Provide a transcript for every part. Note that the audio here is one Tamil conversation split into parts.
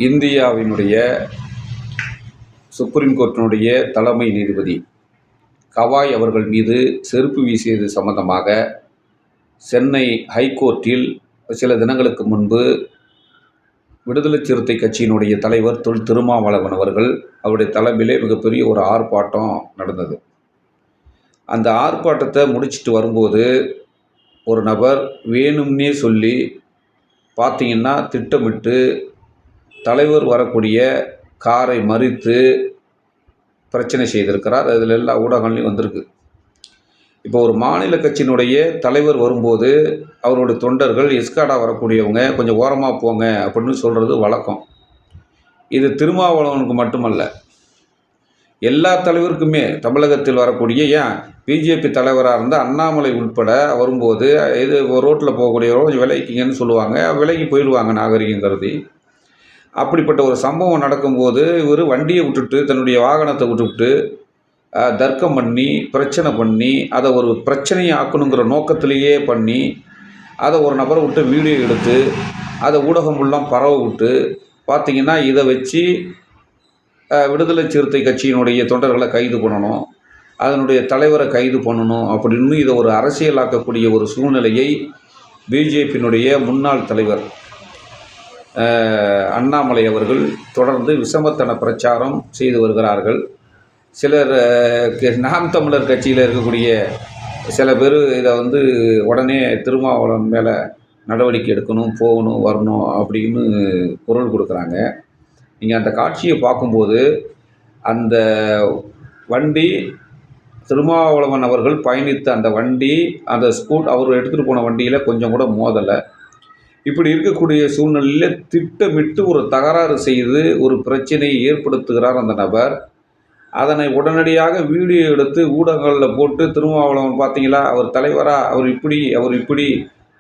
இந்தியாவினுடைய சுப்ரீம் கோர்ட்டினுடைய தலைமை நீதிபதி கவாய் அவர்கள் மீது செருப்பு வீசியது சம்பந்தமாக சென்னை ஹைகோர்ட்டில் சில தினங்களுக்கு முன்பு விடுதலை சிறுத்தை கட்சியினுடைய தலைவர் தொல் திருமாவளவன் அவர்கள் அவருடைய தலைமையிலே மிகப்பெரிய ஒரு ஆர்ப்பாட்டம் நடந்தது. அந்த ஆர்ப்பாட்டத்தை முடிச்சுட்டு வரும்போது ஒரு நபர் வேணும்னே சொல்லி பார்த்தீங்கன்னா திட்டமிட்டு தலைவர் வரக்கூடிய காரை மறித்து பிரச்சனை செய்திருக்கிறார். அதில் எல்லா ஊடகங்களையும் வந்திருக்கு. இப்போ ஒரு மாநில கட்சியினுடைய தலைவர் வரும்போது அவருடைய தொண்டர்கள் எஸ்கார்டா வரக்கூடியவங்க கொஞ்சம் ஓரமாக போங்க அப்படின்னு சொல்கிறது வழக்கம். இது திருமாவளவனுக்கு மட்டுமல்ல, எல்லா தலைவருக்குமே தமிழகத்தில் வரக்கூடிய பிஜேபி தலைவராக இருந்தால் அண்ணாமலை உட்பட வரும்போது இது ரோட்டில் போகக்கூடியவங்க கொஞ்சம் விலகிங்கன்னு சொல்லுவாங்க, விலகி போயிடுவாங்க நாகரிகம் கருதி. அப்படிப்பட்ட ஒரு சம்பவம் நடக்கும்போது இவர் வண்டியை விட்டுட்டு தன்னுடைய வாகனத்தை விட்டுவிட்டு தர்க்கம் பண்ணி பிரச்சனை பண்ணி அதை ஒரு பிரச்சனையை ஆக்கணுங்கிற நோக்கத்திலேயே பண்ணி அதை ஒரு நபரை விட்டு வீடியோ எடுத்து அதை ஊடகம் ஃபுல்லாக பரவ விட்டு பார்த்திங்கன்னா இதை வச்சு விடுதலை சிறுத்தை கட்சியினுடைய தொண்டர்களை கைது பண்ணணும், அதனுடைய தலைவரை கைது பண்ணணும் அப்படின்னு இதை ஒரு அரசியலாக்கக்கூடிய ஒரு சூழ்நிலையை பிஜேபியினுடைய முன்னாள் தலைவர் அண்ணாமலை அவர்கள் தொடர்ந்து விஷமத்தன பிரச்சாரம் செய்து வருகிறார்கள். சிலர் நாம் தமிழர் கட்சியில் இருக்கக்கூடிய சில பேர் இதை உடனே திருமாவளவன் மேலே நடவடிக்கை எடுக்கணும், போகணும், வரணும் அப்படின்னு குரல் கொடுக்குறாங்க. நீங்கள் அந்த காட்சியை பார்க்கும்போது அந்த வண்டி திருமாவளவன் அவர்கள் பயணித்த அந்த வண்டி அந்த அவர் எடுத்துகிட்டு போன வண்டியில் கொஞ்சம் கூட மோதலை. இப்படி இருக்கக்கூடிய சூழ்நிலையில் திட்டமிட்டு ஒரு தகராறு செய்து ஒரு பிரச்சனையை ஏற்படுத்துகிறார் அந்த நபர். அதனை உடனடியாக வீடியோ எடுத்து ஊடகங்களில் போட்டு திருமாவளவன் பார்த்தீங்களா அவர் தலைவராக அவர் இப்படி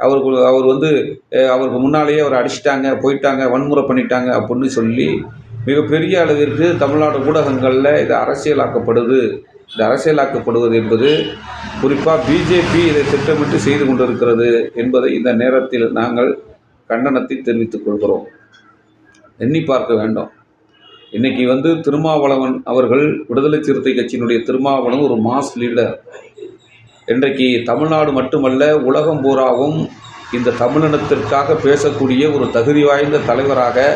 அவருக்கு முன்னாலேயே அவர் அடிச்சிட்டாங்க, போயிட்டாங்க, வன்முறை பண்ணிட்டாங்க அப்படின்னு சொல்லி மிகப்பெரிய அளவிற்கு தமிழ்நாடு ஊடகங்களில் இது அரசியலாக்கப்படுது. இந்த அரசியலாக்கப்படுவது என்பது குறிப்பாக பிஜேபி இதை திட்டமிட்டு செய்து கொண்டிருக்கிறது என்பதை இந்த நேரத்தில் நாங்கள் கண்டனத்தை தெரிவித்துக் கொள்கிறோம். எண்ணி பார்க்க வேண்டும். இன்றைக்கி திருமாவளவன் அவர்கள் விடுதலை சிறுத்தை கட்சியினுடைய திருமாவளவன் ஒரு மாஸ் லீடர். இன்றைக்கு தமிழ்நாடு மட்டுமல்ல உலகம் பூராவும் இந்த தமிழினத்திற்காக பேசக்கூடிய ஒரு தகுதி வாய்ந்த தலைவராக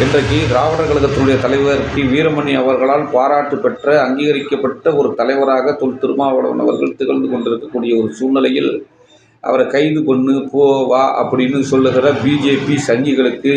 இன்றைக்கு திராவிடர் கழகத்தினுடைய தலைவர் வீரமணி அவர்களால் பாராட்டு பெற்ற அங்கீகரிக்கப்பட்ட ஒரு தலைவராக தொல் திருமாவளவன் அவர்கள் திகழ்ந்து கொண்டிருக்கக்கூடிய ஒரு சூழ்நிலையில் அவரை கைது பண்ணு போ வா அப்படின்னு சொல்லுகிற பிஜேபி சங்கிகளுக்கு